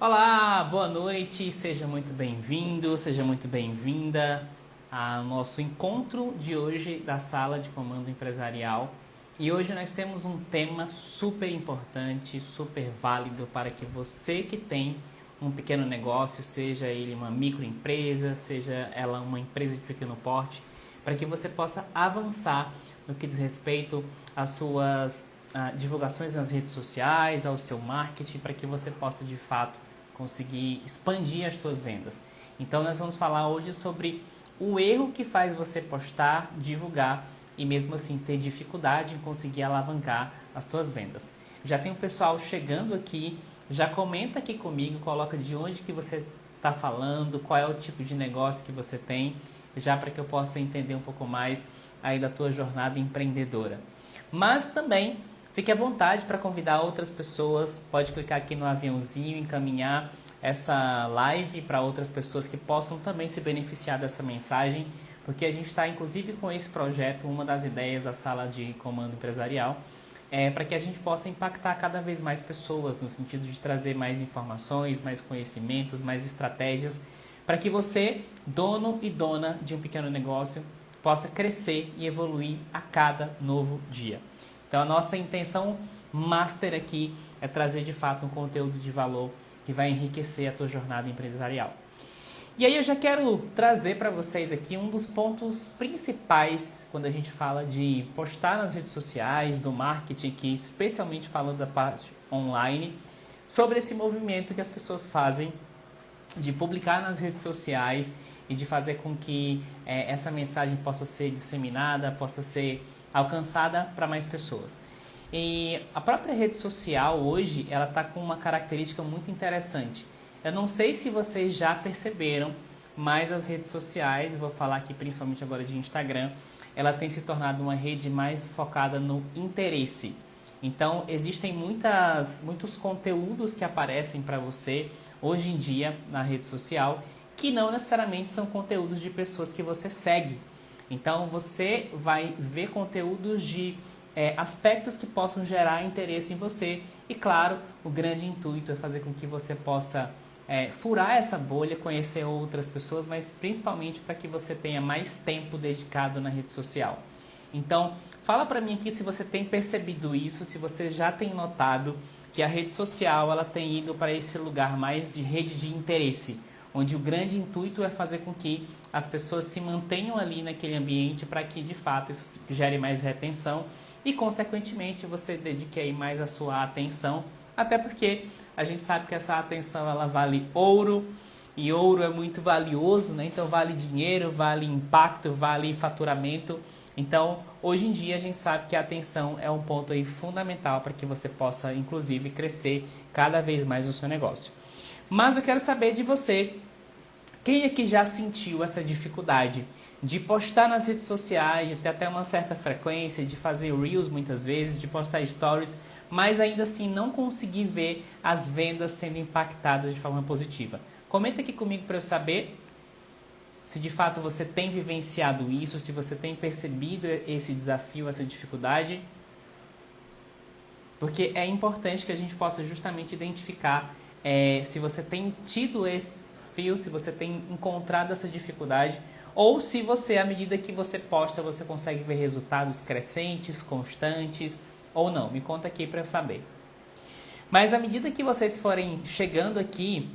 Olá, boa noite, seja muito bem-vindo, seja muito bem-vinda ao nosso encontro de hoje da Sala de Comando Empresarial. E hoje nós temos um tema super importante, super válido para que você que tem um pequeno negócio, seja ele uma microempresa, seja ela uma empresa de pequeno porte, para que você possa avançar no que diz respeito às suas divulgações nas redes sociais, ao seu marketing, para que você possa de fato conseguir expandir as suas vendas. Então nós vamos falar hoje sobre o erro que faz você postar, divulgar e mesmo assim ter dificuldade em conseguir alavancar as suas vendas. Já tem o pessoal chegando aqui, já comenta aqui comigo, coloca de onde que você está falando, qual é o tipo de negócio que você tem, já para que eu possa entender um pouco mais aí da tua jornada empreendedora. Mas também fique à vontade para convidar outras pessoas, pode clicar aqui no aviãozinho, encaminhar essa live para outras pessoas que possam também se beneficiar dessa mensagem, porque a gente está inclusive com esse projeto, uma das ideias da Sala de Comando Empresarial, para que a gente possa impactar cada vez mais pessoas, no sentido de trazer mais informações, mais conhecimentos, mais estratégias, para que você, dono e dona de um pequeno negócio, possa crescer e evoluir a cada novo dia. Então a nossa intenção master aqui é trazer de fato um conteúdo de valor que vai enriquecer a tua jornada empresarial. E aí eu já quero trazer para vocês aqui um dos pontos principais quando a gente fala de postar nas redes sociais, do marketing, que especialmente falando da parte online, sobre esse movimento que as pessoas fazem de publicar nas redes sociais e de fazer com que essa mensagem possa ser disseminada, possa ser alcançada para mais pessoas. E a própria rede social hoje, ela está com uma característica muito interessante. Eu não sei se vocês já perceberam, mas as redes sociais, vou falar aqui principalmente agora de Instagram, ela tem se tornado uma rede mais focada no interesse. Então, existem muitos conteúdos que aparecem para você hoje em dia na rede social, que não necessariamente são conteúdos de pessoas que você segue. Então você vai ver conteúdos de aspectos que possam gerar interesse em você. E claro, o grande intuito é fazer com que você possa furar essa bolha, conhecer outras pessoas, mas principalmente para que você tenha mais tempo dedicado na rede social. Então, fala para mim aqui se você tem percebido isso, se você já tem notado que a rede social ela tem ido para esse lugar mais de rede de interesse, onde o grande intuito é fazer com que as pessoas se mantenham ali naquele ambiente para que, de fato, isso gere mais retenção e, consequentemente, você dedique aí mais a sua atenção, até porque a gente sabe que essa atenção ela vale ouro, e ouro é muito valioso, né? Então vale dinheiro, vale impacto, vale faturamento. Então, hoje em dia, a gente sabe que a atenção é um ponto aí fundamental para que você possa, inclusive, crescer cada vez mais no seu negócio. Mas eu quero saber de você, quem aqui já sentiu essa dificuldade de postar nas redes sociais, de ter até uma certa frequência, de fazer Reels muitas vezes, de postar Stories, mas ainda assim não conseguir ver as vendas sendo impactadas de forma positiva? Comenta aqui comigo para eu saber se de fato você tem vivenciado isso, se você tem percebido esse desafio, essa dificuldade, porque é importante que a gente possa justamente identificar se você tem tido esse desafio, se você tem encontrado essa dificuldade, ou se você, à medida que você posta, você consegue ver resultados crescentes, constantes, ou não. Me conta aqui para eu saber. Mas à medida que vocês forem chegando aqui,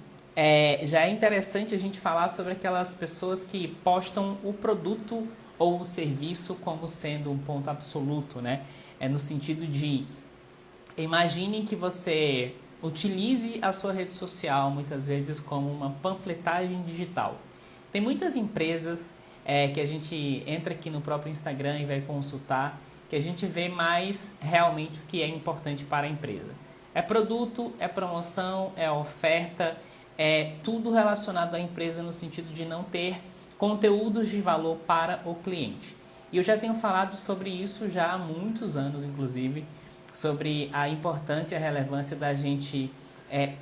já é interessante a gente falar sobre aquelas pessoas que postam o produto ou o serviço como sendo um ponto absoluto, né? No sentido de, imagine que você utilize a sua rede social muitas vezes como uma panfletagem digital. Tem muitas empresas que a gente entra aqui no próprio Instagram e vai consultar, que a gente vê mais realmente o que é importante para a empresa. É produto, é promoção, é oferta, é tudo relacionado à empresa no sentido de não ter conteúdos de valor para o cliente. E eu já tenho falado sobre isso já há muitos anos, inclusive, sobre a importância e a relevância da gente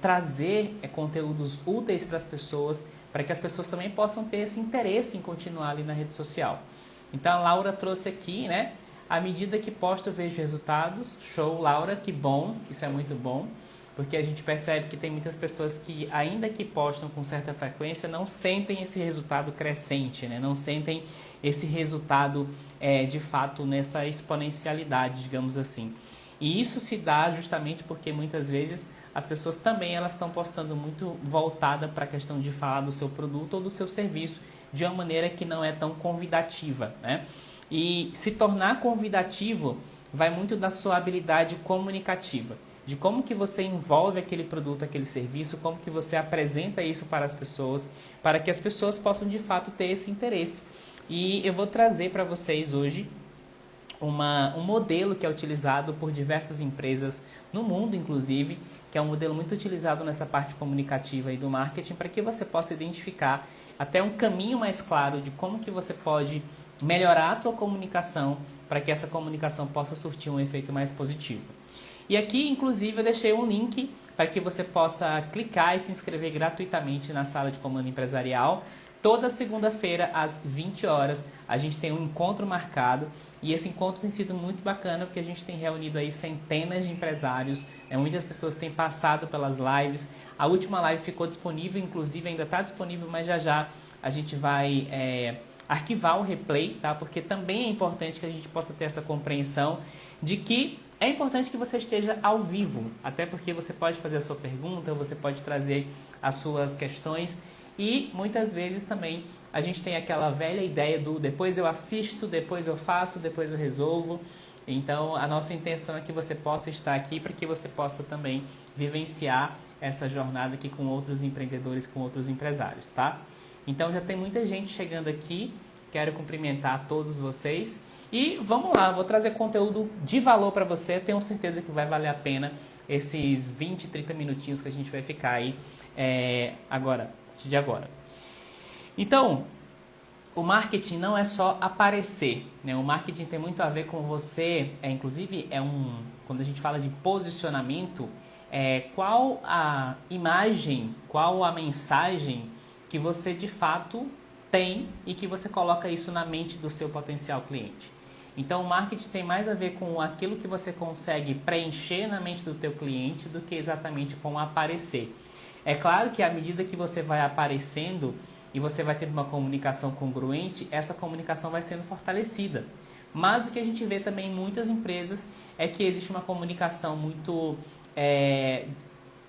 trazer conteúdos úteis para as pessoas, para que as pessoas também possam ter esse interesse em continuar ali na rede social. Então a Laura trouxe aqui, né? À medida que posto eu vejo resultados. Show, Laura, que bom, isso é muito bom. porque a gente percebe que tem muitas pessoas que, ainda que postam com certa frequência, não sentem esse resultado crescente, né? Não sentem esse resultado de fato nessa exponencialidade, digamos assim. E isso se dá justamente porque muitas vezes as pessoas também elas estão postando muito voltada para a questão de falar do seu produto ou do seu serviço de uma maneira que não é tão convidativa, né? E se tornar convidativo vai muito da sua habilidade comunicativa, de como que você envolve aquele produto, aquele serviço, como que você apresenta isso para as pessoas, para que as pessoas possam de fato ter esse interesse. E eu vou trazer para vocês hoje um modelo que é utilizado por diversas empresas no mundo, inclusive, que é um modelo muito utilizado nessa parte comunicativa e do marketing, para que você possa identificar até um caminho mais claro de como que você pode melhorar a tua comunicação para que essa comunicação possa surtir um efeito mais positivo. E aqui, inclusive, eu deixei um link para que você possa clicar e se inscrever gratuitamente na sala de comando empresarial. Toda segunda-feira, às 20 horas, a gente tem um encontro marcado e esse encontro tem sido muito bacana porque a gente tem reunido aí centenas de empresários, muitas pessoas têm passado pelas lives. A última live ficou disponível, inclusive ainda está disponível, mas já a gente vai arquivar o replay, tá? Porque também é importante que a gente possa ter essa compreensão de que é importante que você esteja ao vivo, até porque você pode fazer a sua pergunta, você pode trazer as suas questões e muitas vezes também a gente tem aquela velha ideia do depois eu assisto, depois eu faço, depois eu resolvo. Então a nossa intenção é que você possa estar aqui para que você possa também vivenciar essa jornada aqui com outros empreendedores, com outros empresários, tá? Então já tem muita gente chegando aqui, quero cumprimentar todos vocês. E vamos lá, vou trazer conteúdo de valor para você, tenho certeza que vai valer a pena esses 20, 30 minutinhos que a gente vai ficar aí agora. Então, o marketing não é só aparecer, né? O marketing tem muito a ver com você, inclusive quando a gente fala de posicionamento, qual a imagem, qual a mensagem que você de fato tem e que você coloca isso na mente do seu potencial cliente. Então o marketing tem mais a ver com aquilo que você consegue preencher na mente do teu cliente do que exatamente com aparecer. É claro que à medida que você vai aparecendo e você vai tendo uma comunicação congruente, essa comunicação vai sendo fortalecida. Mas o que a gente vê também em muitas empresas é que existe uma comunicação muito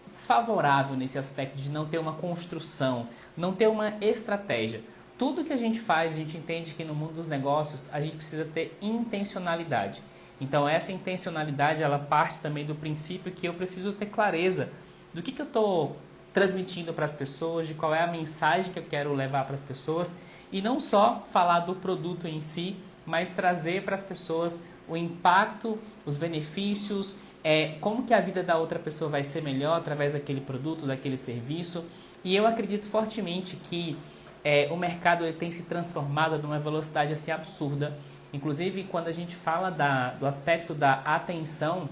desfavorável nesse aspecto de não ter uma construção, não ter uma estratégia. Tudo que a gente faz, a gente entende que no mundo dos negócios a gente precisa ter intencionalidade. Então essa intencionalidade ela parte também do princípio que eu preciso ter clareza do que eu estou transmitindo para as pessoas, de qual é a mensagem que eu quero levar para as pessoas e não só falar do produto em si, mas trazer para as pessoas o impacto, os benefícios, como que a vida da outra pessoa vai ser melhor através daquele produto, daquele serviço. E eu acredito fortemente que o mercado ele tem se transformado numa velocidade assim absurda. Inclusive, quando a gente fala do aspecto da atenção,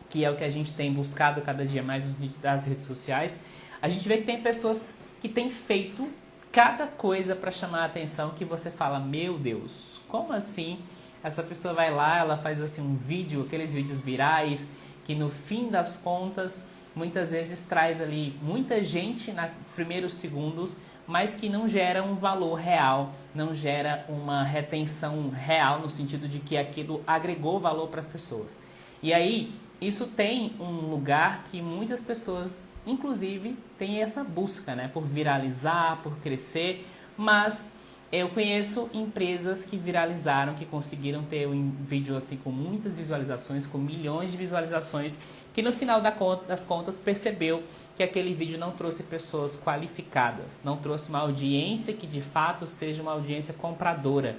que é o que a gente tem buscado cada dia mais nas redes sociais, a gente vê que tem pessoas que têm feito cada coisa para chamar a atenção que você fala, meu Deus, como assim? Essa pessoa vai lá, ela faz assim um vídeo, aqueles vídeos virais, que no fim das contas, muitas vezes traz ali muita gente nos primeiros segundos, mas que não gera um valor real, não gera uma retenção real no sentido de que aquilo agregou valor para as pessoas. E aí, isso tem um lugar que muitas pessoas, inclusive, têm essa busca, né, por viralizar, por crescer, mas eu conheço empresas que viralizaram, que conseguiram ter um vídeo assim com muitas visualizações, com milhões de visualizações, que no final das contas percebeu que aquele vídeo não trouxe pessoas qualificadas, não trouxe uma audiência que de fato seja uma audiência compradora.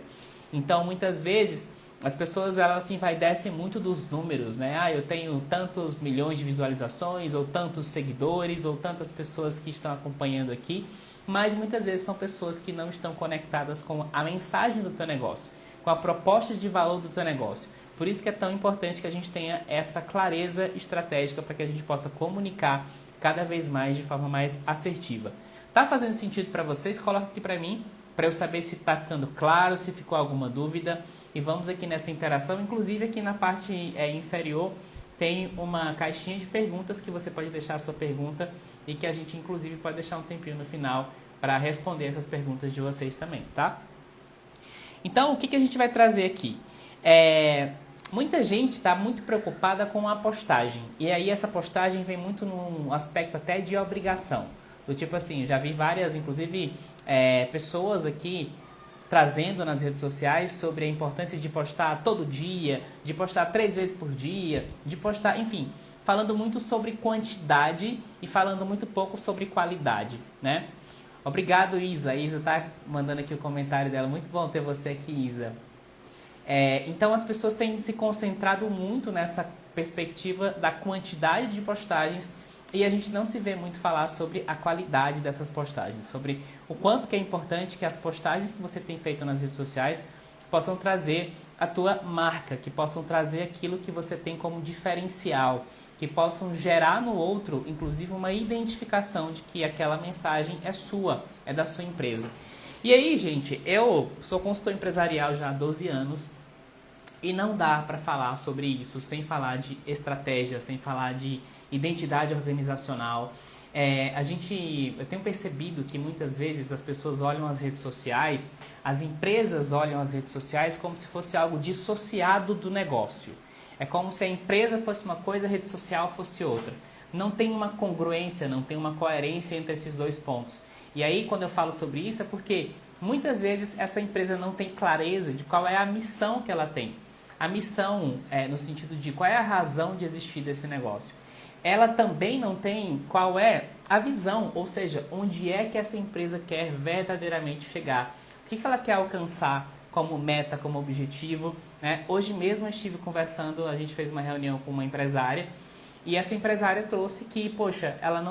Então, muitas vezes, as pessoas elas assim descem muito dos números, né? Eu tenho tantos milhões de visualizações, ou tantos seguidores, ou tantas pessoas que estão acompanhando aqui, mas muitas vezes são pessoas que não estão conectadas com a mensagem do teu negócio, com a proposta de valor do teu negócio. Por isso que é tão importante que a gente tenha essa clareza estratégica para que a gente possa comunicar cada vez mais de forma mais assertiva. Tá fazendo sentido para vocês? Coloca aqui para mim, para eu saber se está ficando claro, se ficou alguma dúvida. E vamos aqui nessa interação, inclusive aqui na parte inferior tem uma caixinha de perguntas que você pode deixar a sua pergunta e que a gente, inclusive, pode deixar um tempinho no final para responder essas perguntas de vocês também, tá? Então, o que a gente vai trazer aqui? Muita gente está muito preocupada com a postagem. E aí essa postagem vem muito num aspecto até de obrigação. Do tipo assim, já vi várias, inclusive, pessoas aqui trazendo nas redes sociais sobre a importância de postar todo dia, de postar 3 vezes por dia, de postar, enfim, falando muito sobre quantidade e falando muito pouco sobre qualidade, né? Obrigado, Isa. A Isa tá mandando aqui o comentário dela. Muito bom ter você aqui, Isa. Então as pessoas têm se concentrado muito nessa perspectiva da quantidade de postagens e a gente não se vê muito falar sobre a qualidade dessas postagens, sobre o quanto que é importante que as postagens que você tem feito nas redes sociais possam trazer a tua marca, que possam trazer aquilo que você tem como diferencial, que possam gerar no outro, inclusive, uma identificação de que aquela mensagem é sua, é da sua empresa. E aí, gente, eu sou consultor empresarial já há 12 anos e não dá para falar sobre isso sem falar de estratégia, sem falar de identidade organizacional. Eu tenho percebido que muitas vezes as pessoas olham as redes sociais, as empresas olham as redes sociais como se fosse algo dissociado do negócio. É como se a empresa fosse uma coisa, a rede social fosse outra. Não tem uma congruência, não tem uma coerência entre esses dois pontos. E aí, quando eu falo sobre isso, é porque muitas vezes essa empresa não tem clareza de qual é a missão que ela tem. A missão, no sentido de qual é a razão de existir desse negócio. Ela também não tem qual é a visão, ou seja, onde é que essa empresa quer verdadeiramente chegar. O que ela quer alcançar como meta, como objetivo, né? Hoje mesmo eu estive conversando, a gente fez uma reunião com uma empresária e essa empresária trouxe que, poxa, ela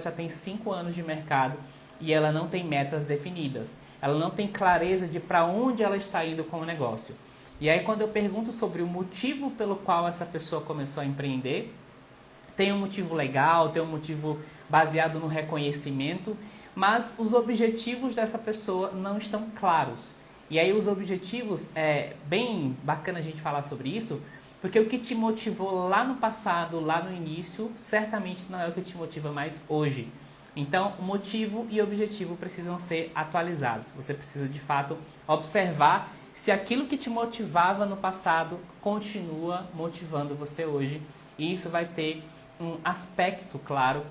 já tem 5 anos de mercado e ela não tem metas definidas. Ela não tem clareza de para onde ela está indo com o negócio. E aí quando eu pergunto sobre o motivo pelo qual essa pessoa começou a empreender, tem um motivo legal, tem um motivo baseado no reconhecimento, mas os objetivos dessa pessoa não estão claros. E aí os objetivos, é bem bacana a gente falar sobre isso, porque o que te motivou lá no passado, lá no início, certamente não é o que te motiva mais hoje. Então, o motivo e o objetivo precisam ser atualizados. Você precisa, de fato, observar se aquilo que te motivava no passado continua motivando você hoje. E isso vai ter um aspecto, claro,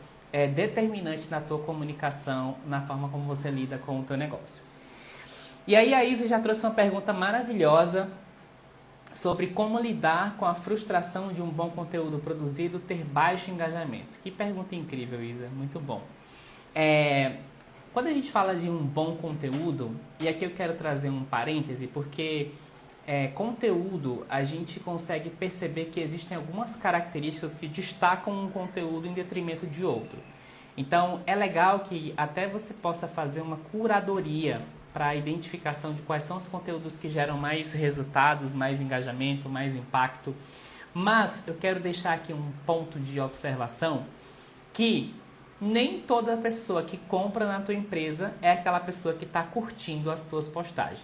determinante na tua comunicação, na forma como você lida com o teu negócio. E aí a Isa já trouxe uma pergunta maravilhosa sobre como lidar com a frustração de um bom conteúdo produzido ter baixo engajamento. Que pergunta incrível, Isa. Muito bom. Quando a gente fala de um bom conteúdo, e aqui eu quero trazer um parêntese, porque conteúdo, a gente consegue perceber que existem algumas características que destacam um conteúdo em detrimento de outro. Então, é legal que até você possa fazer uma curadoria para a identificação de quais são os conteúdos que geram mais resultados, mais engajamento, mais impacto. Mas eu quero deixar aqui um ponto de observação que nem toda pessoa que compra na tua empresa é aquela pessoa que está curtindo as tuas postagens.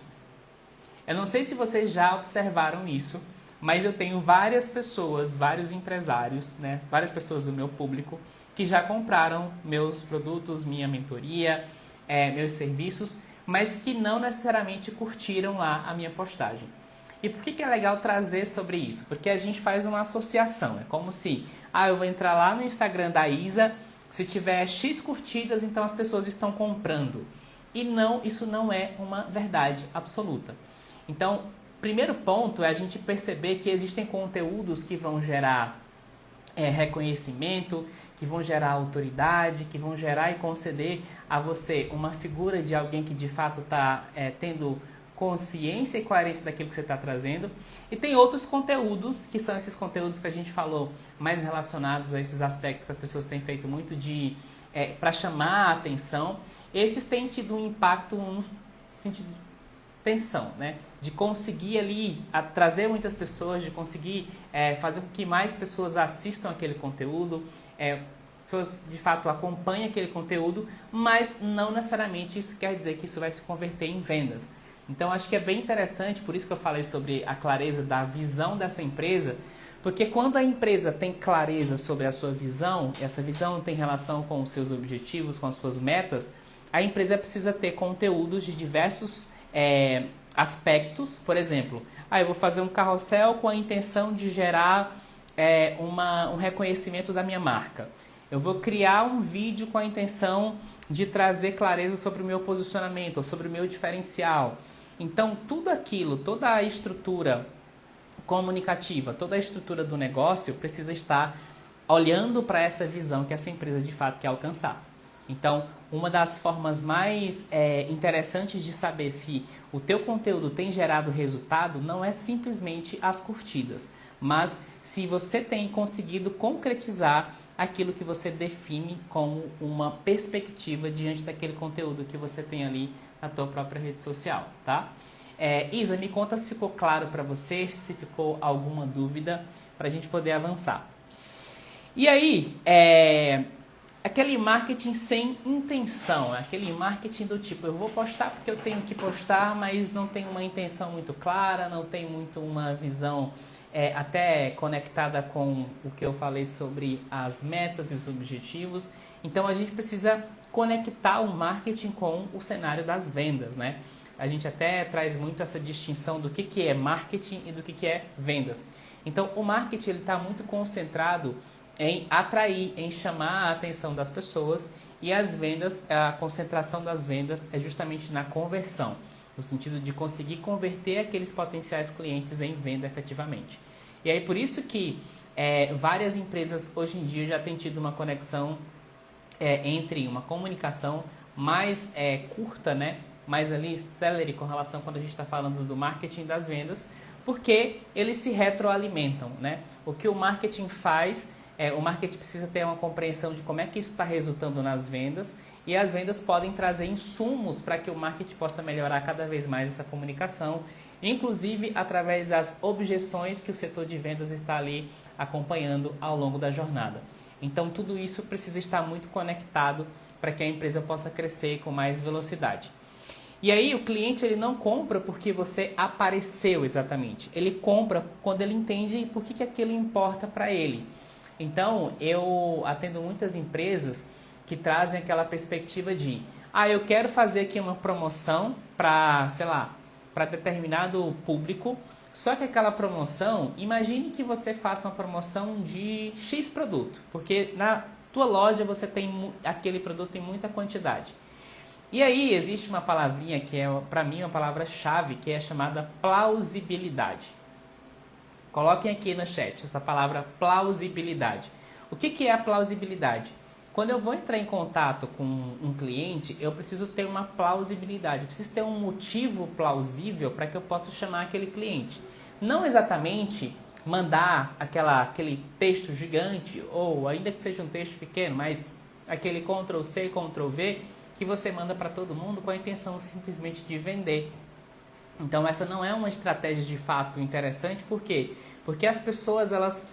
Eu não sei se vocês já observaram isso, mas eu tenho várias pessoas, vários empresários, né, várias pessoas do meu público que já compraram meus produtos, minha mentoria, meus serviços, mas que não necessariamente curtiram lá a minha postagem. E por que é legal trazer sobre isso? Porque a gente faz uma associação. É como se, eu vou entrar lá no Instagram da Isa, se tiver X curtidas, então as pessoas estão comprando. E não, isso não é uma verdade absoluta. Então, primeiro ponto é a gente perceber que existem conteúdos que vão gerar reconhecimento, que vão gerar autoridade, que vão gerar e conceder a você uma figura de alguém que de fato está tendo consciência e coerência daquilo que você está trazendo. E tem outros conteúdos, que são esses conteúdos que a gente falou, mais relacionados a esses aspectos que as pessoas têm feito muito para chamar a atenção. Esses têm tido um impacto no sentido de tensão, né? De conseguir ali trazer muitas pessoas, de conseguir fazer com que mais pessoas assistam aquele conteúdo, pessoas de fato acompanhem aquele conteúdo, mas não necessariamente isso quer dizer que isso vai se converter em vendas. Então acho que é bem interessante, por isso que eu falei sobre a clareza da visão dessa empresa, Porque quando a empresa tem clareza sobre a sua visão, essa visão tem relação com os seus objetivos, com as suas metas, a empresa precisa ter conteúdos de diversos aspectos. Por exemplo, eu vou fazer um carrossel com a intenção de gerar um reconhecimento da minha marca. Eu vou criar um vídeo com a intenção de trazer clareza sobre o meu posicionamento, ou sobre o meu diferencial. Então, tudo aquilo, toda a estrutura comunicativa, toda a estrutura do negócio precisa estar olhando para essa visão que essa empresa de fato quer alcançar. Então, uma das formas mais interessantes de saber se o teu conteúdo tem gerado resultado não é simplesmente as curtidas, mas se você tem conseguido concretizar aquilo que você define como uma perspectiva diante daquele conteúdo que você tem ali na tua própria rede social, tá? Isa, me conta se ficou claro para você, se ficou alguma dúvida para a gente poder avançar. E aí, aquele marketing sem intenção, aquele marketing do tipo, eu vou postar porque eu tenho que postar, mas não tem uma intenção muito clara, não tem muito uma visão até conectada com o que eu falei sobre as metas e os objetivos. Então a gente precisa conectar o marketing com o cenário das vendas, né? A gente até traz muito essa distinção do que é marketing e do que é vendas. Então o marketing está muito concentrado em atrair, em chamar a atenção das pessoas, e as vendas, a concentração das vendas é justamente na conversão, no sentido de conseguir converter aqueles potenciais clientes em venda efetivamente. E aí por isso que várias empresas hoje em dia já têm tido uma conexão entre uma comunicação mais curta, né? Mais ali celery com relação quando a gente está falando do marketing das vendas, porque eles se retroalimentam, né? O que o marketing faz, o marketing precisa ter uma compreensão de como é que isso está resultando nas vendas, e as vendas podem trazer insumos para que o marketing possa melhorar cada vez mais essa comunicação, inclusive através das objeções que o setor de vendas está ali acompanhando ao longo da jornada. Então tudo isso precisa estar muito conectado para que a empresa possa crescer com mais velocidade. E aí o cliente ele não compra porque você apareceu exatamente. Ele compra quando ele entende por que aquilo importa para ele. Então eu atendo muitas empresas que trazem aquela perspectiva de eu quero fazer aqui uma promoção para, sei lá, para determinado público. Só que aquela promoção, imagine que você faça uma promoção de X produto, porque na tua loja você tem aquele produto em muita quantidade. E aí existe uma palavrinha que é, para mim, uma palavra-chave, que é chamada plausibilidade. Coloquem aqui no chat essa palavra plausibilidade. O que é a plausibilidade? Quando eu vou entrar em contato com um cliente, eu preciso ter uma plausibilidade, eu preciso ter um motivo plausível para que eu possa chamar aquele cliente. Não exatamente mandar aquele texto gigante, ou ainda que seja um texto pequeno, mas aquele Ctrl+C, Ctrl+V, que você manda para todo mundo com a intenção simplesmente de vender. Então essa não é uma estratégia de fato interessante, por quê? Porque as pessoas elas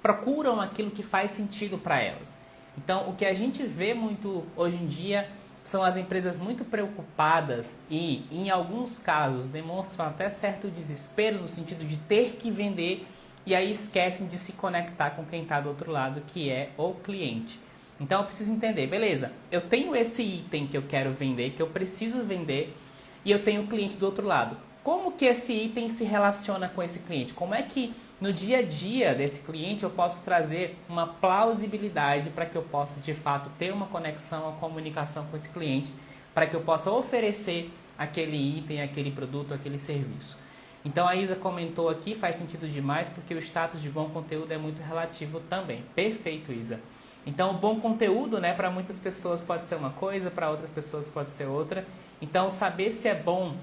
procuram aquilo que faz sentido para elas. Então o que a gente vê muito hoje em dia são as empresas muito preocupadas e, em alguns casos, demonstram até certo desespero no sentido de ter que vender, e aí esquecem de se conectar com quem está do outro lado, que é o cliente. Então eu preciso entender, beleza, eu tenho esse item que eu quero vender, que eu preciso vender, e eu tenho o cliente do outro lado. Como que esse item se relaciona com esse cliente? Como é que no dia a dia desse cliente eu posso trazer uma plausibilidade para que eu possa de fato ter uma conexão, uma comunicação com esse cliente, para que eu possa oferecer aquele item, aquele produto, aquele serviço. Então a Isa comentou aqui, faz sentido demais, porque o status de bom conteúdo é muito relativo também. Perfeito, Isa. Então o bom conteúdo, né, para muitas pessoas pode ser uma coisa, para outras pessoas pode ser outra. Então saber se é bom,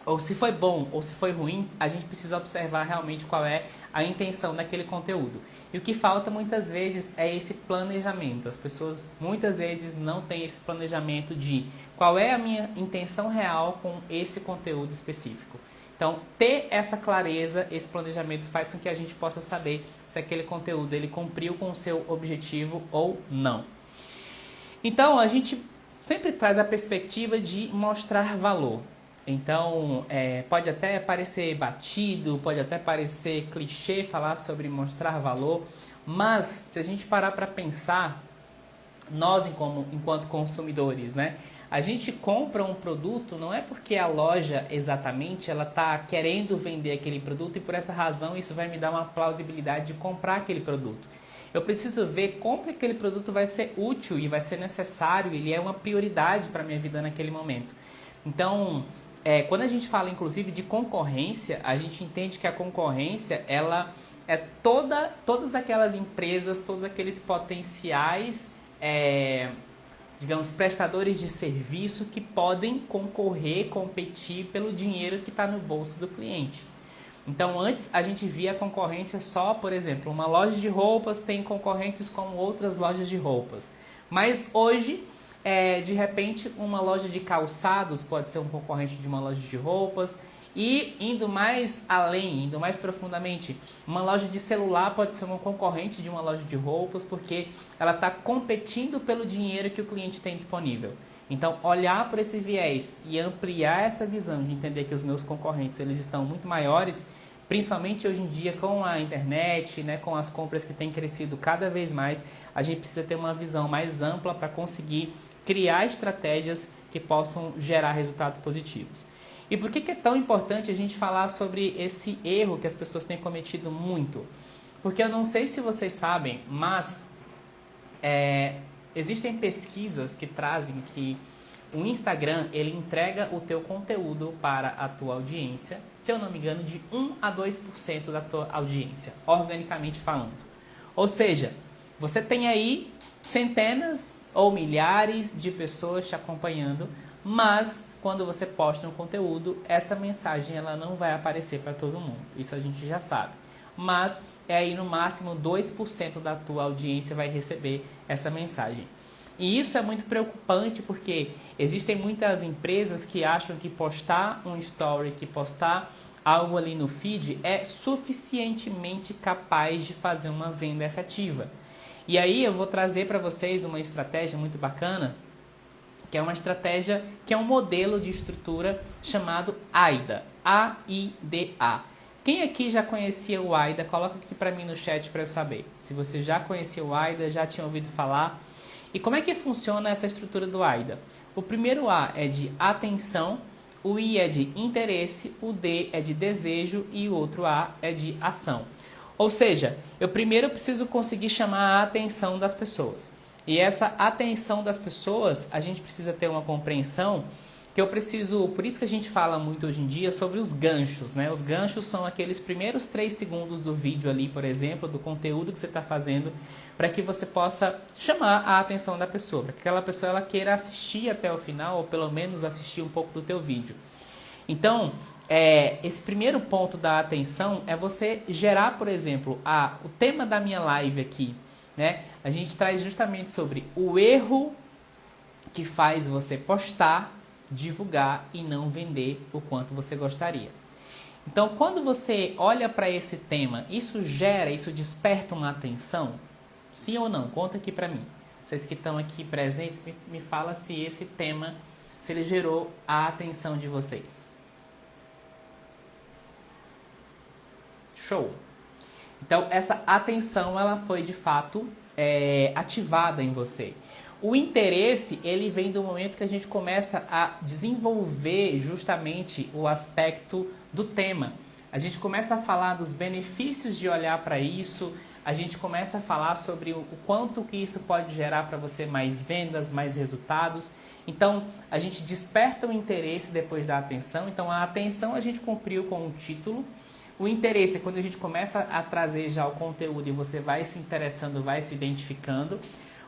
ou se foi bom, ou se foi ruim, a gente precisa observar realmente qual é a intenção daquele conteúdo. E o que falta muitas vezes é esse planejamento. As pessoas muitas vezes não têm esse planejamento de qual é a minha intenção real com esse conteúdo específico. Então, ter essa clareza, esse planejamento faz com que a gente possa saber se aquele conteúdo ele cumpriu com o seu objetivo ou não. Então, a gente sempre traz a perspectiva de mostrar valor. Então, pode até parecer batido, pode até parecer clichê falar sobre mostrar valor, mas se a gente parar para pensar, nós enquanto consumidores, né? A gente compra um produto não é porque a loja exatamente ela está querendo vender aquele produto e por essa razão isso vai me dar uma plausibilidade de comprar aquele produto. Eu preciso ver como aquele produto vai ser útil e vai ser necessário, ele é uma prioridade para a minha vida naquele momento. Então, quando a gente fala inclusive de concorrência, a gente entende que a concorrência ela é todas aquelas empresas, todos aqueles potenciais digamos, prestadores de serviço que podem concorrer, competir pelo dinheiro que está no bolso do cliente. Então, antes a gente via a concorrência só, por exemplo, uma loja de roupas tem concorrentes como outras lojas de roupas. Mas hoje, de repente, uma loja de calçados pode ser um concorrente de uma loja de roupas. E indo mais além, indo mais profundamente, uma loja de celular pode ser uma concorrente de uma loja de roupas porque ela está competindo pelo dinheiro que o cliente tem disponível. Então, olhar por esse viés e ampliar essa visão de entender que os meus concorrentes eles estão muito maiores, principalmente hoje em dia com a internet, né, com as compras que têm crescido cada vez mais, a gente precisa ter uma visão mais ampla para conseguir criar estratégias que possam gerar resultados positivos. E por que é tão importante a gente falar sobre esse erro que as pessoas têm cometido muito? Porque eu não sei se vocês sabem, mas existem pesquisas que trazem que o Instagram ele entrega o teu conteúdo para a tua audiência, se eu não me engano, de 1 a 2% da tua audiência, organicamente falando. Ou seja, você tem aí centenas ou milhares de pessoas te acompanhando, mas quando você posta um conteúdo, essa mensagem ela não vai aparecer para todo mundo. Isso a gente já sabe. Mas aí no máximo 2% da tua audiência vai receber essa mensagem. E isso é muito preocupante porque existem muitas empresas que acham que postar um story, que postar algo ali no feed é suficientemente capaz de fazer uma venda efetiva. E aí eu vou trazer para vocês uma estratégia muito bacana, que é uma estratégia, que é um modelo de estrutura chamado AIDA, A-I-D-A. Quem aqui já conhecia o AIDA, coloca aqui para mim no chat para eu saber. Se você já conhecia o AIDA, já tinha ouvido falar. E como é que funciona essa estrutura do AIDA? O primeiro A é de atenção, o I é de interesse, o D é de desejo e o outro A é de ação. Ou seja, eu primeiro preciso conseguir chamar a atenção das pessoas. E essa atenção das pessoas, a gente precisa ter uma compreensão que eu preciso... Por isso que a gente fala muito hoje em dia sobre os ganchos, né? Os ganchos são aqueles primeiros 3 segundos do vídeo ali, por exemplo, do conteúdo que você está fazendo, para que você possa chamar a atenção da pessoa, para que aquela pessoa ela queira assistir até o final, ou pelo menos assistir um pouco do teu vídeo. Então, esse primeiro ponto da atenção é você gerar, por exemplo, o tema da minha live aqui, né? A gente traz justamente sobre o erro que faz você postar, divulgar e não vender o quanto você gostaria. Então, quando você olha para esse tema, isso desperta uma atenção? Sim ou não? Conta aqui para mim. Vocês que estão aqui presentes, me fala se esse tema, se ele gerou a atenção de vocês. Show! Então, essa atenção, ela foi de fato ativada em você. O interesse, ele vem do momento que a gente começa a desenvolver justamente o aspecto do tema. A gente começa a falar dos benefícios de olhar para isso, a gente começa a falar sobre o quanto que isso pode gerar para você mais vendas, mais resultados. Então, a gente desperta o interesse depois da atenção. Então, a atenção a gente cumpriu com o título. O interesse é quando a gente começa a trazer já o conteúdo e você vai se interessando, vai se identificando.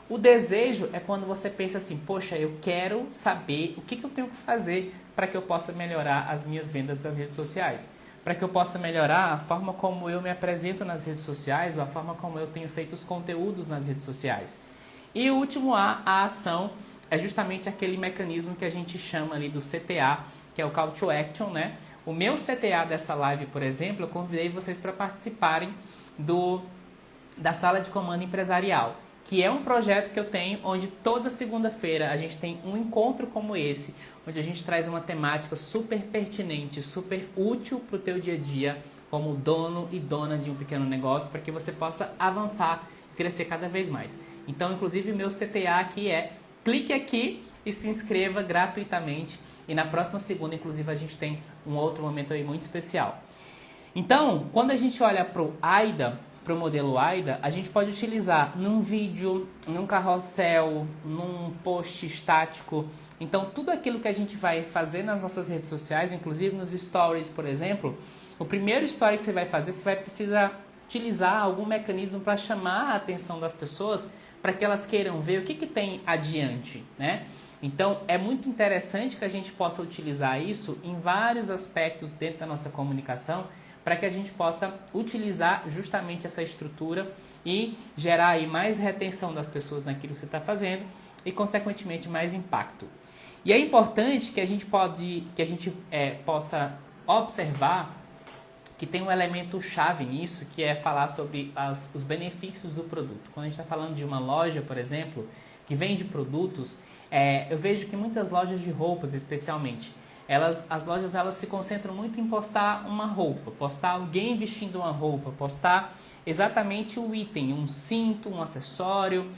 O desejo é quando você pensa assim, poxa, eu quero saber o que eu tenho que fazer para que eu possa melhorar as minhas vendas nas redes sociais. Para que eu possa melhorar a forma como eu me apresento nas redes sociais ou a forma como eu tenho feito os conteúdos nas redes sociais. E o último a ação, é justamente aquele mecanismo que a gente chama ali do CTA, que é o Call to Action, né? O meu CTA dessa live, por exemplo, eu convidei vocês para participarem da sala de comando empresarial. que é um projeto que eu tenho onde toda segunda-feira a gente tem um encontro como esse, onde a gente traz uma temática super pertinente, super útil para o teu dia a dia como dono e dona de um pequeno negócio, para que você possa avançar e crescer cada vez mais. Então, inclusive, meu CTA aqui é clique aqui e se inscreva gratuitamente. E na próxima segunda, inclusive, a gente tem um outro momento aí muito especial. Então, quando a gente olha para o AIDA, para o modelo AIDA, a gente pode utilizar num vídeo, num carrossel, num post estático. Então, tudo aquilo que a gente vai fazer nas nossas redes sociais, inclusive nos stories, por exemplo, o primeiro story que você vai fazer, você vai precisar utilizar algum mecanismo para chamar a atenção das pessoas, para que elas queiram ver o que tem adiante, né? Então, é muito interessante que a gente possa utilizar isso em vários aspectos dentro da nossa comunicação, para que a gente possa utilizar justamente essa estrutura e gerar aí mais retenção das pessoas naquilo que você está fazendo e, consequentemente, mais impacto. E é importante que a gente possa observar que tem um elemento chave nisso, que é falar sobre os benefícios do produto. Quando a gente está falando de uma loja, por exemplo, que vende produtos, eu vejo que muitas lojas de roupas, especialmente, as lojas elas se concentram muito em postar uma roupa, postar alguém vestindo uma roupa, postar exatamente o item, um cinto, um acessório.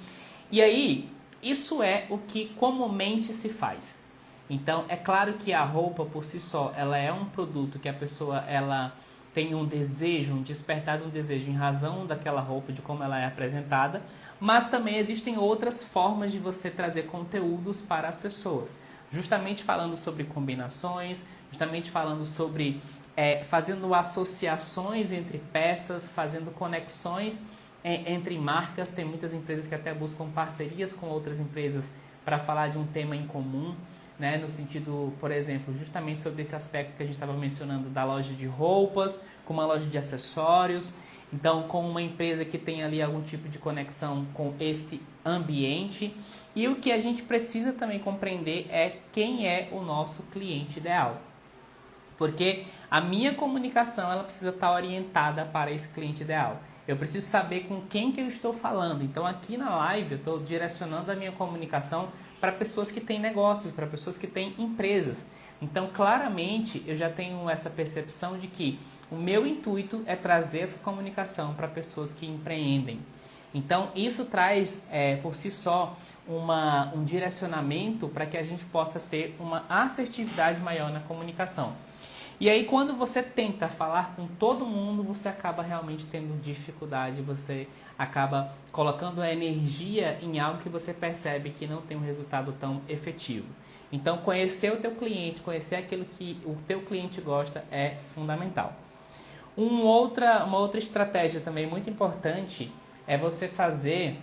E aí, isso é o que comumente se faz. Então, é claro que a roupa por si só, ela é um produto que a pessoa ela tem um desejo, um despertar de um desejo em razão daquela roupa, de como ela é apresentada, mas também existem outras formas de você trazer conteúdos para as pessoas. Justamente falando sobre combinações, justamente falando sobre fazendo associações entre peças, fazendo conexões entre marcas. Tem muitas empresas que até buscam parcerias com outras empresas para falar de um tema em comum, né? No sentido, por exemplo, justamente sobre esse aspecto que a gente estava mencionando da loja de roupas, com uma loja de acessórios. Então, com uma empresa que tem ali algum tipo de conexão com esse ambiente. E o que a gente precisa também compreender é quem é o nosso cliente ideal. Porque a minha comunicação ela precisa estar orientada para esse cliente ideal. Eu preciso saber com quem que eu estou falando. Então, aqui na live, eu estou direcionando a minha comunicação para pessoas que têm negócios, para pessoas que têm empresas. Então, claramente, eu já tenho essa percepção de que o meu intuito é trazer essa comunicação para pessoas que empreendem. Então, isso traz, por si só, um direcionamento para que a gente possa ter uma assertividade maior na comunicação. E aí, quando você tenta falar com todo mundo, você acaba realmente tendo dificuldade, você acaba colocando a energia em algo que você percebe que não tem um resultado tão efetivo. Então, conhecer o teu cliente, conhecer aquilo que o teu cliente gosta é fundamental. Uma outra estratégia também muito importante é você fazer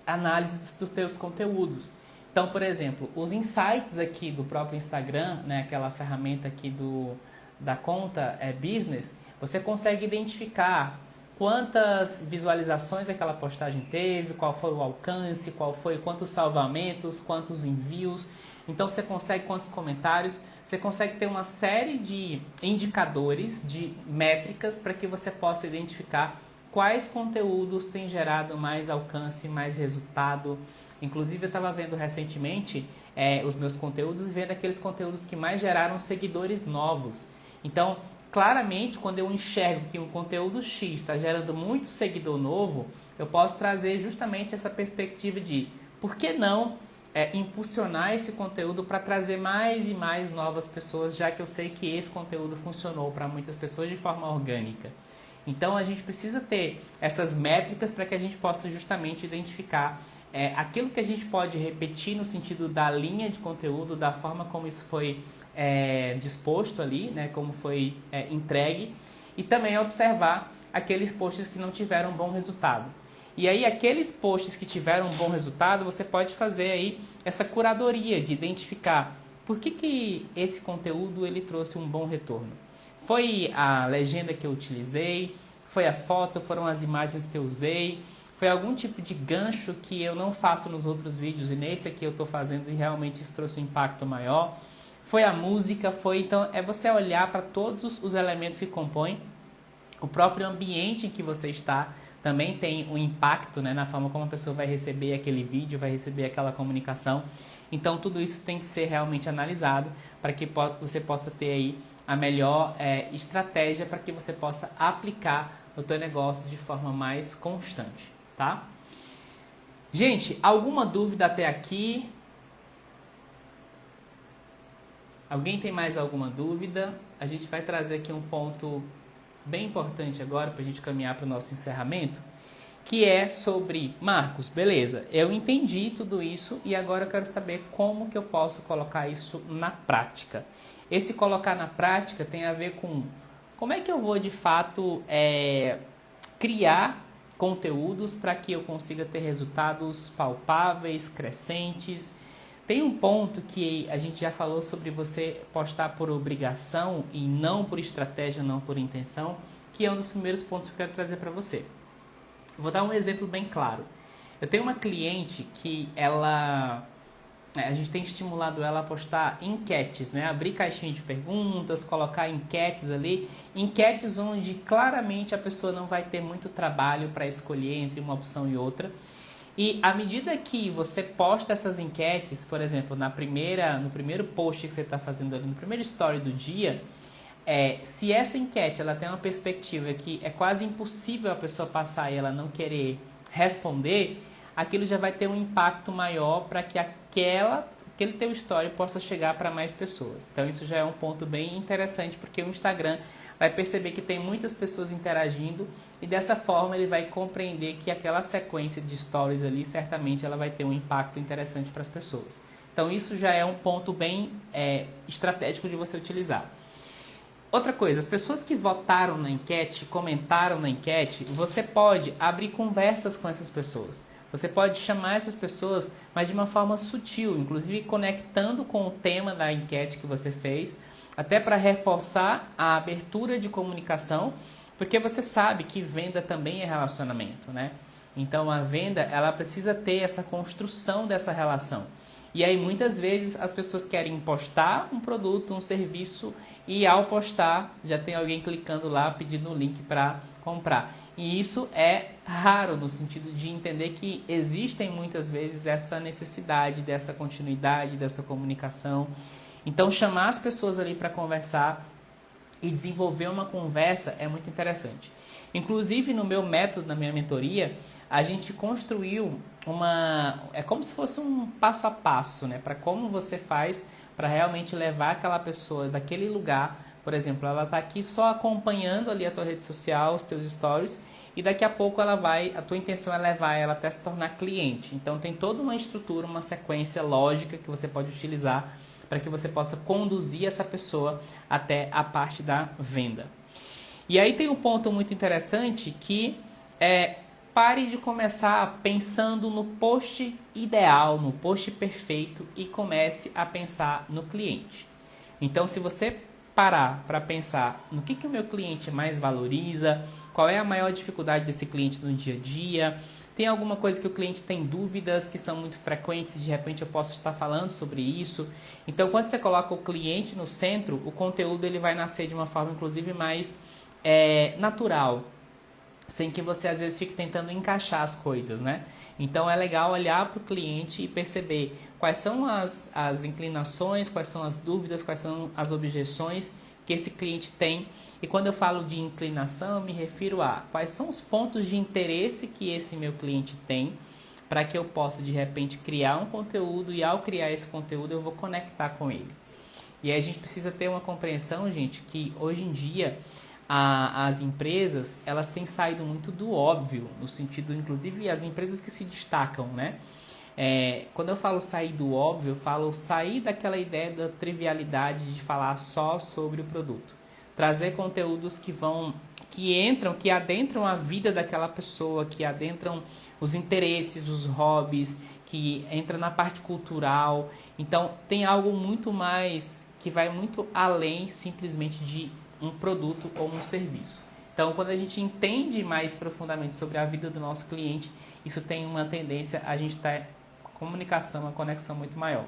análise dos teus conteúdos. Então, por exemplo, os insights aqui do próprio Instagram, né, aquela ferramenta aqui da conta business, você consegue identificar quantas visualizações aquela postagem teve, qual foi o alcance, quantos salvamentos, quantos envios. Então você consegue quantos comentários, você consegue ter uma série de indicadores, de métricas para que você possa identificar quais conteúdos têm gerado mais alcance, mais resultado. Inclusive eu estava vendo recentemente os meus conteúdos, vendo aqueles conteúdos que mais geraram seguidores novos. Então, claramente, quando eu enxergo que um conteúdo X está gerando muito seguidor novo, eu posso trazer justamente essa perspectiva de por que não impulsionar esse conteúdo para trazer mais e mais novas pessoas, já que eu sei que esse conteúdo funcionou para muitas pessoas de forma orgânica. Então, a gente precisa ter essas métricas para que a gente possa justamente identificar aquilo que a gente pode repetir no sentido da linha de conteúdo, da forma como isso foi disposto ali, né, como foi entregue, e também observar aqueles posts que não tiveram um bom resultado. E aí, aqueles posts que tiveram um bom resultado, você pode fazer aí essa curadoria de identificar por que esse conteúdo ele trouxe um bom retorno. Foi a legenda que eu utilizei, foi a foto, foram as imagens que eu usei, foi algum tipo de gancho que eu não faço nos outros vídeos e nesse aqui eu estou fazendo e realmente isso trouxe um impacto maior. Foi a música, então é você olhar para todos os elementos que compõem o próprio ambiente em que você está também tem um impacto, né, na forma como a pessoa vai receber aquele vídeo, vai receber aquela comunicação. Então tudo isso tem que ser realmente analisado para que você possa ter aí a melhor estratégia para que você possa aplicar no teu negócio de forma mais constante, tá? Gente, alguma dúvida até aqui? Alguém tem mais alguma dúvida? A gente vai trazer aqui um ponto bem importante agora para a gente caminhar para o nosso encerramento, que é sobre, Marcos, beleza, eu entendi tudo isso e agora eu quero saber como que eu posso colocar isso na prática. Esse colocar na prática tem a ver com como é que eu vou de fato criar conteúdos para que eu consiga ter resultados palpáveis, crescentes. Tem um ponto que a gente já falou sobre você postar por obrigação e não por estratégia, não por intenção, que é um dos primeiros pontos que eu quero trazer para você. Vou dar um exemplo bem claro. Eu tenho uma cliente que a gente tem estimulado ela a postar enquetes, né? Abrir caixinha de perguntas, colocar enquetes ali. Enquetes onde claramente a pessoa não vai ter muito trabalho para escolher entre uma opção e outra. E à medida que você posta essas enquetes, por exemplo, no primeiro post que você está fazendo ali, no primeiro story do dia, se essa enquete ela tem uma perspectiva que é quase impossível a pessoa passar e ela não querer responder, aquilo já vai ter um impacto maior para que aquele teu story possa chegar para mais pessoas. Então isso já é um ponto bem interessante, porque o Instagram vai perceber que tem muitas pessoas interagindo e dessa forma ele vai compreender que aquela sequência de stories ali, certamente ela vai ter um impacto interessante para as pessoas. Então isso já é um ponto bem estratégico de você utilizar. Outra coisa, as pessoas que votaram na enquete, comentaram na enquete, você pode abrir conversas com essas pessoas. Você pode chamar essas pessoas, mas de uma forma sutil, inclusive conectando com o tema da enquete que você fez, até para reforçar a abertura de comunicação, porque você sabe que venda também é relacionamento, né? Então a venda, ela precisa ter essa construção dessa relação. E aí muitas vezes as pessoas querem postar um produto, um serviço, e ao postar já tem alguém clicando lá pedindo o link para comprar. E isso é raro no sentido de entender que existem muitas vezes essa necessidade dessa continuidade, dessa comunicação. Então chamar as pessoas ali para conversar e desenvolver uma conversa é muito interessante. Inclusive no meu método, na minha mentoria, a gente construiu é como se fosse um passo a passo, né, para como você faz para realmente levar aquela pessoa daquele lugar. Por exemplo, ela está aqui só acompanhando ali a tua rede social, os teus stories, e daqui a pouco a tua intenção é levar ela até se tornar cliente. Então tem toda uma estrutura, uma sequência lógica que você pode utilizar para que você possa conduzir essa pessoa até a parte da venda. E aí tem um ponto muito interessante que pare de começar pensando no post ideal, no post perfeito e comece a pensar no cliente. Então, se você parar para pensar no que o meu cliente mais valoriza, qual é a maior dificuldade desse cliente no dia a dia, tem alguma coisa que o cliente tem dúvidas que são muito frequentes e de repente eu posso estar falando sobre isso. Então, quando você coloca o cliente no centro, o conteúdo ele vai nascer de uma forma inclusive mais natural, sem que você às vezes fique tentando encaixar as coisas, né? Então é legal olhar para o cliente e perceber quais são as inclinações, quais são as dúvidas, quais são as objeções que esse cliente tem. E quando eu falo de inclinação, eu me refiro a quais são os pontos de interesse que esse meu cliente tem, para que eu possa de repente criar um conteúdo e ao criar esse conteúdo eu vou conectar com ele. E aí a gente precisa ter uma compreensão, gente, que hoje em dia as empresas, elas têm saído muito do óbvio, no sentido, inclusive, as empresas que se destacam, né? Quando eu falo sair do óbvio, eu falo sair daquela ideia da trivialidade de falar só sobre o produto. Trazer conteúdos que adentram a vida daquela pessoa, que adentram os interesses, os hobbies, que entra na parte cultural. Então, tem algo muito mais, que vai muito além simplesmente de um produto ou um serviço. Então, quando a gente entende mais profundamente sobre a vida do nosso cliente, isso tem uma tendência a gente ter comunicação, uma conexão muito maior.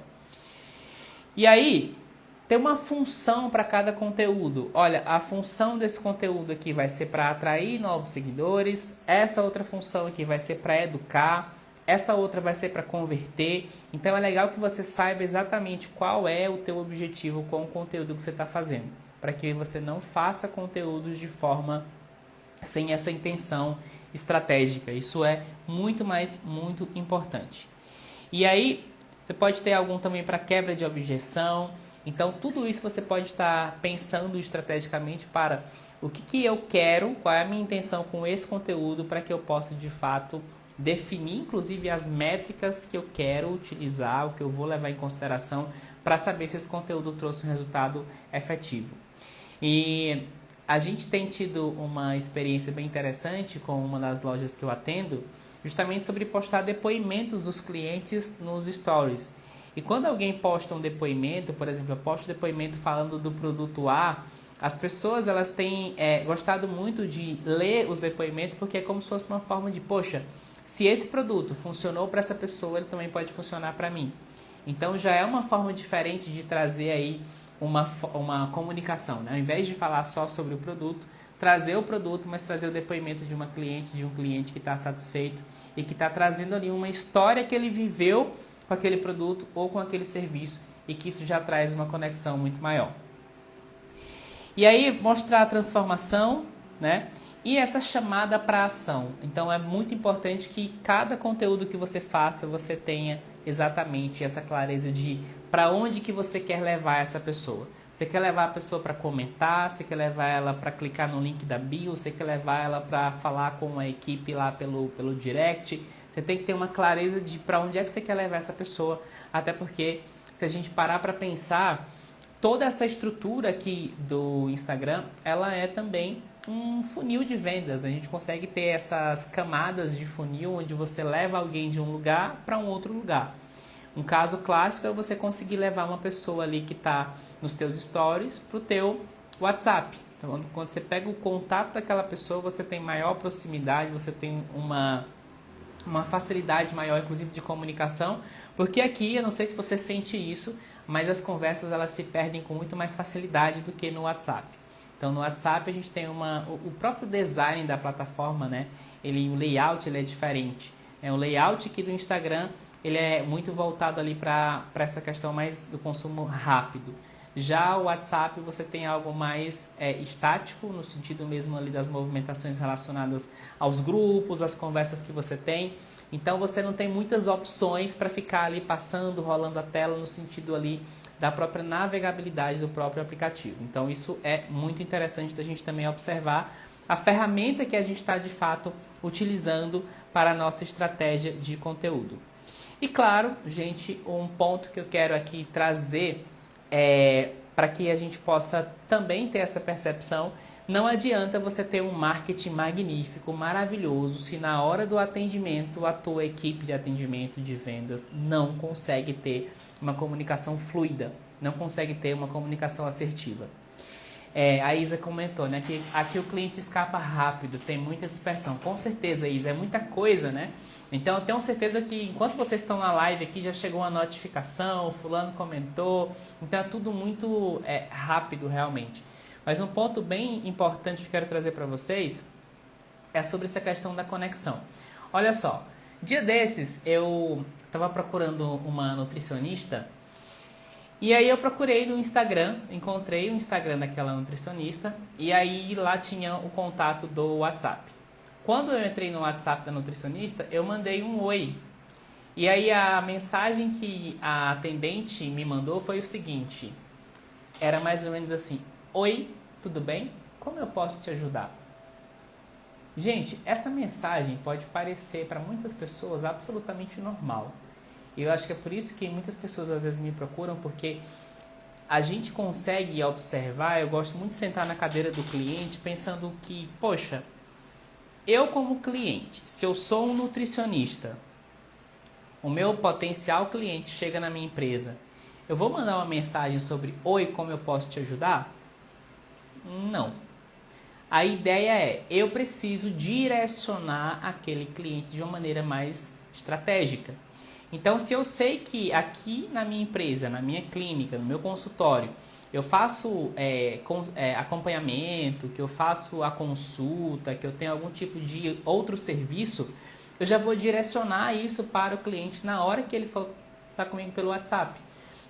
E aí, ter uma função para cada conteúdo. Olha, a função desse conteúdo aqui vai ser para atrair novos seguidores, essa outra função aqui vai ser para educar, essa outra vai ser para converter. Então é legal que você saiba exatamente qual é o teu objetivo com o conteúdo que você está fazendo, para que você não faça conteúdos de forma sem essa intenção estratégica. Isso é muito importante. E aí, você pode ter algum também para quebra de objeção. Então, tudo isso você pode estar pensando estrategicamente para o que eu quero, qual é a minha intenção com esse conteúdo, para que eu possa, de fato, definir, inclusive, as métricas que eu quero utilizar, o que eu vou levar em consideração, para saber se esse conteúdo trouxe um resultado efetivo. E a gente tem tido uma experiência bem interessante com uma das lojas que eu atendo, justamente sobre postar depoimentos dos clientes nos stories. E quando alguém posta um depoimento, por exemplo, eu posto depoimento falando do produto A, as pessoas elas têm gostado muito de ler os depoimentos, porque é como se fosse uma forma de, poxa, se esse produto funcionou para essa pessoa, ele também pode funcionar para mim. Então já é uma forma diferente de trazer aí uma comunicação, né? Ao invés de falar só sobre o produto, trazer o produto, mas trazer o depoimento de uma cliente, de um cliente que está satisfeito e que está trazendo ali uma história que ele viveu com aquele produto ou com aquele serviço, e que isso já traz uma conexão muito maior. E aí mostrar a transformação, né? E essa chamada para ação. Então é muito importante que cada conteúdo que você faça, você tenha exatamente essa clareza de para onde que você quer levar essa pessoa. Você quer levar a pessoa para comentar, você quer levar ela para clicar no link da bio, você quer levar ela para falar com a equipe lá pelo direct. Você tem que ter uma clareza de para onde é que você quer levar essa pessoa. Até porque, se a gente parar para pensar, toda essa estrutura aqui do Instagram, ela é também um funil de vendas. A gente consegue ter essas camadas de funil onde você leva alguém de um lugar para um outro lugar. Um caso clássico é você conseguir levar uma pessoa ali que está nos teus stories para o teu WhatsApp. Então, quando você pega o contato daquela pessoa, você tem maior proximidade, você tem uma facilidade maior, inclusive, de comunicação. Porque aqui, eu não sei se você sente isso, mas as conversas elas se perdem com muito mais facilidade do que no WhatsApp. Então, no WhatsApp, a gente tem o próprio design da plataforma, né? O layout ele é diferente. O layout aqui do Instagram ele é muito voltado ali para essa questão mais do consumo rápido. Já o WhatsApp você tem algo mais estático, no sentido mesmo ali das movimentações relacionadas aos grupos, às conversas que você tem. Então você não tem muitas opções para ficar ali passando, rolando a tela no sentido ali da própria navegabilidade do próprio aplicativo. Então isso é muito interessante da gente também observar a ferramenta que a gente está de fato utilizando para a nossa estratégia de conteúdo. E claro, gente, um ponto que eu quero aqui trazer para que a gente possa também ter essa percepção, não adianta você ter um marketing magnífico, maravilhoso, se na hora do atendimento a tua equipe de atendimento de vendas não consegue ter uma comunicação fluida, não consegue ter uma comunicação assertiva. A Isa comentou, né, que aqui o cliente escapa rápido, tem muita dispersão. Com certeza, Isa, é muita coisa, né? Então eu tenho certeza que enquanto vocês estão na live aqui já chegou uma notificação, fulano comentou, então é tudo muito rápido realmente. Mas um ponto bem importante que eu quero trazer para vocês é sobre essa questão da conexão. Olha só, dia desses eu estava procurando uma nutricionista e aí eu procurei no Instagram, encontrei o Instagram daquela nutricionista e aí lá tinha o contato do WhatsApp. Quando eu entrei no WhatsApp da nutricionista, eu mandei um oi. E aí a mensagem que a atendente me mandou foi o seguinte, era mais ou menos assim: oi, tudo bem? Como eu posso te ajudar? Gente, essa mensagem pode parecer para muitas pessoas absolutamente normal. E eu acho que é por isso que muitas pessoas às vezes me procuram, porque a gente consegue observar, eu gosto muito de sentar na cadeira do cliente pensando que, poxa, eu como cliente, se eu sou um nutricionista, o meu potencial cliente chega na minha empresa, eu vou mandar uma mensagem sobre oi, como eu posso te ajudar? Não. A ideia é, eu preciso direcionar aquele cliente de uma maneira mais estratégica. Então, se eu sei que aqui na minha empresa, na minha clínica, no meu consultório, eu faço acompanhamento, que eu faço a consulta, que eu tenho algum tipo de outro serviço, eu já vou direcionar isso para o cliente na hora que ele for estar comigo pelo WhatsApp.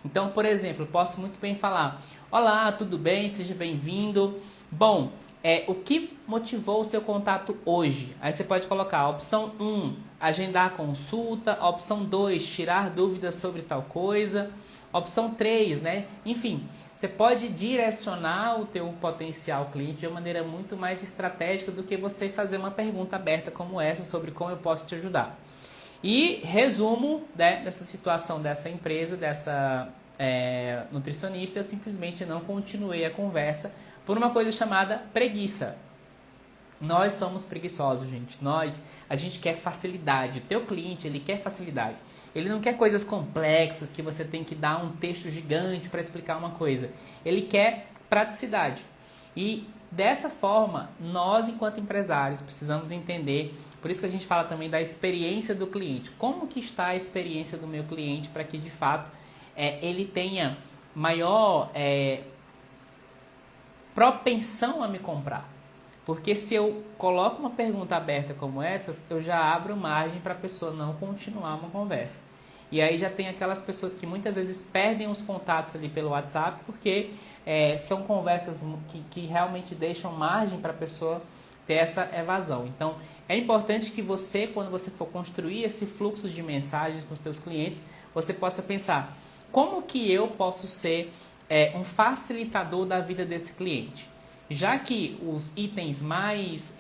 Então, por exemplo, eu posso muito bem falar: olá, tudo bem? Seja bem-vindo. Bom, o que motivou o seu contato hoje? Aí você pode colocar a opção 1, agendar a consulta, a opção 2, tirar dúvidas sobre tal coisa, opção 3, né? Enfim, você pode direcionar o teu potencial cliente de uma maneira muito mais estratégica do que você fazer uma pergunta aberta como essa sobre como eu posso te ajudar. E resumo, né, dessa situação dessa empresa, dessa nutricionista, eu simplesmente não continuei a conversa por uma coisa chamada preguiça. Nós somos preguiçosos, gente. A gente quer facilidade. O teu cliente, ele quer facilidade. Ele não quer coisas complexas que você tem que dar um texto gigante para explicar uma coisa. Ele quer praticidade. E dessa forma, nós, enquanto empresários, precisamos entender. Por isso que a gente fala também da experiência do cliente. Como que está a experiência do meu cliente para que, de fato, ele tenha maior propensão a me comprar. Porque se eu coloco uma pergunta aberta como essa, eu já abro margem para a pessoa não continuar uma conversa. E aí já tem aquelas pessoas que muitas vezes perdem os contatos ali pelo WhatsApp, porque são conversas que realmente deixam margem para a pessoa ter essa evasão. Então, é importante que você, quando você for construir esse fluxo de mensagens com os seus clientes, você possa pensar: como que eu posso ser um facilitador da vida desse cliente? Já que os itens mais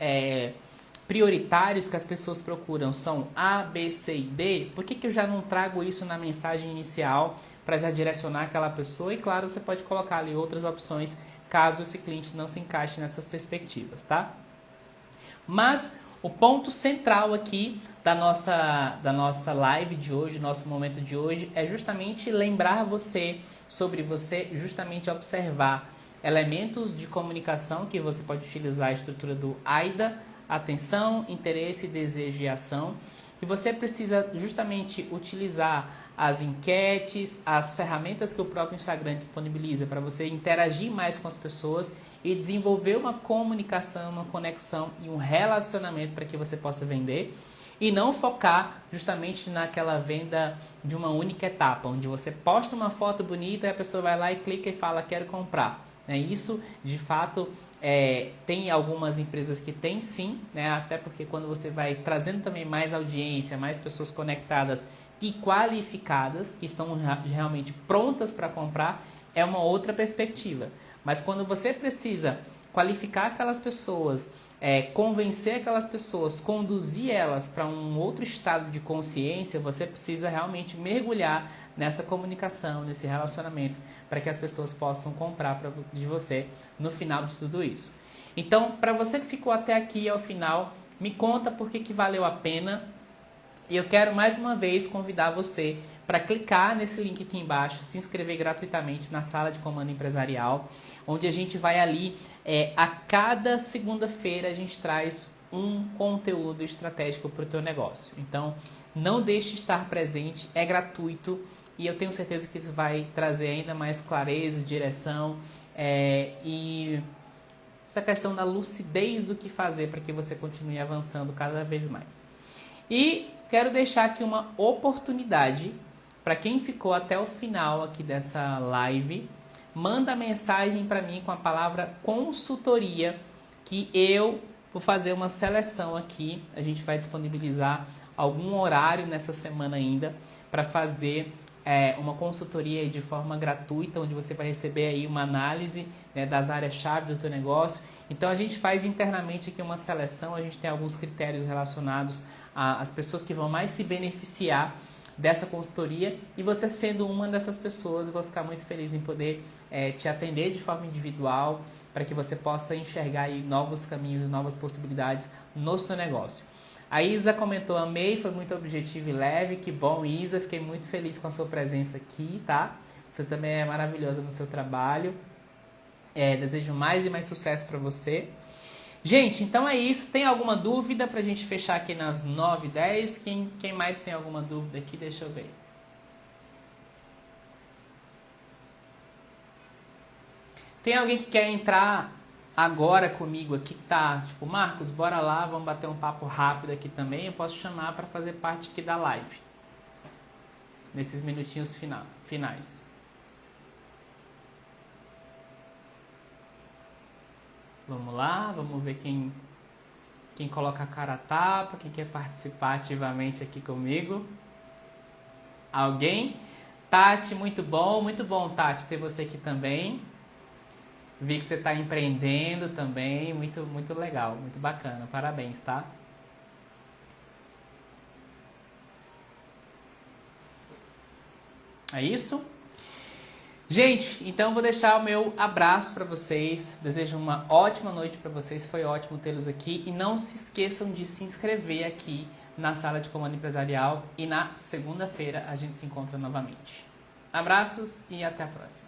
prioritários que as pessoas procuram são A, B, C e D, por que eu já não trago isso na mensagem inicial para já direcionar aquela pessoa? E claro, você pode colocar ali outras opções caso esse cliente não se encaixe nessas perspectivas, tá? Mas o ponto central aqui da nossa live de hoje, nosso momento de hoje, é justamente lembrar você sobre você justamente observar elementos de comunicação que você pode utilizar a estrutura do AIDA, atenção, interesse, desejo e ação, que você precisa justamente utilizar as enquetes, as ferramentas que o próprio Instagram disponibiliza para você interagir mais com as pessoas e desenvolver uma comunicação, uma conexão e um relacionamento para que você possa vender e não focar justamente naquela venda de uma única etapa, onde você posta uma foto bonita e a pessoa vai lá e clica e fala: quero comprar. Isso, de fato, tem algumas empresas que tem sim, né? Até porque quando você vai trazendo também mais audiência, mais pessoas conectadas e qualificadas, que estão realmente prontas para comprar, é uma outra perspectiva. Mas quando você precisa qualificar aquelas pessoas, convencer aquelas pessoas, conduzir elas para um outro estado de consciência, você precisa realmente mergulhar nessa comunicação, nesse relacionamento, para que as pessoas possam comprar de você no final de tudo isso. Então, para você que ficou até aqui ao final, me conta por que valeu a pena. E eu quero mais uma vez convidar você para clicar nesse link aqui embaixo, se inscrever gratuitamente na sala de comando empresarial, onde a gente vai ali, a cada segunda-feira a gente traz um conteúdo estratégico para o teu negócio. Então, não deixe de estar presente, é gratuito e eu tenho certeza que isso vai trazer ainda mais clareza, direção e essa questão da lucidez do que fazer para que você continue avançando cada vez mais. E quero deixar aqui uma oportunidade para quem ficou até o final aqui dessa live, manda mensagem para mim com a palavra consultoria, que eu vou fazer uma seleção aqui. A gente vai disponibilizar algum horário nessa semana ainda para fazer uma consultoria de forma gratuita, onde você vai receber aí uma análise, né, das áreas-chave do teu negócio. Então a gente faz internamente aqui uma seleção, a gente tem alguns critérios relacionados às pessoas que vão mais se beneficiar dessa consultoria, e você sendo uma dessas pessoas, eu vou ficar muito feliz em poder te atender de forma individual, para que você possa enxergar aí novos caminhos, novas possibilidades no seu negócio. A Isa comentou: amei, foi muito objetivo e leve. Que bom, Isa, fiquei muito feliz com a sua presença aqui, tá? Você também é maravilhosa no seu trabalho. Desejo mais e mais sucesso para você. Gente, então é isso. Tem alguma dúvida para a gente fechar aqui nas 9h10? Quem mais tem alguma dúvida aqui? Deixa eu ver. Tem alguém que quer entrar agora comigo aqui, tá? Tipo, Marcos, bora lá, vamos bater um papo rápido aqui também. Eu posso chamar para fazer parte aqui da live. Nesses minutinhos finais. Vamos lá, vamos ver quem coloca a cara a tapa, quem quer participar ativamente aqui comigo. Alguém? Tati, muito bom, Tati, ter você aqui também. Vi que você está empreendendo também, muito, muito legal, muito bacana, parabéns, tá? É isso? Gente, então vou deixar o meu abraço para vocês, desejo uma ótima noite para vocês, foi ótimo tê-los aqui e não se esqueçam de se inscrever aqui na Sala de Comando Empresarial e na segunda-feira a gente se encontra novamente. Abraços e até a próxima.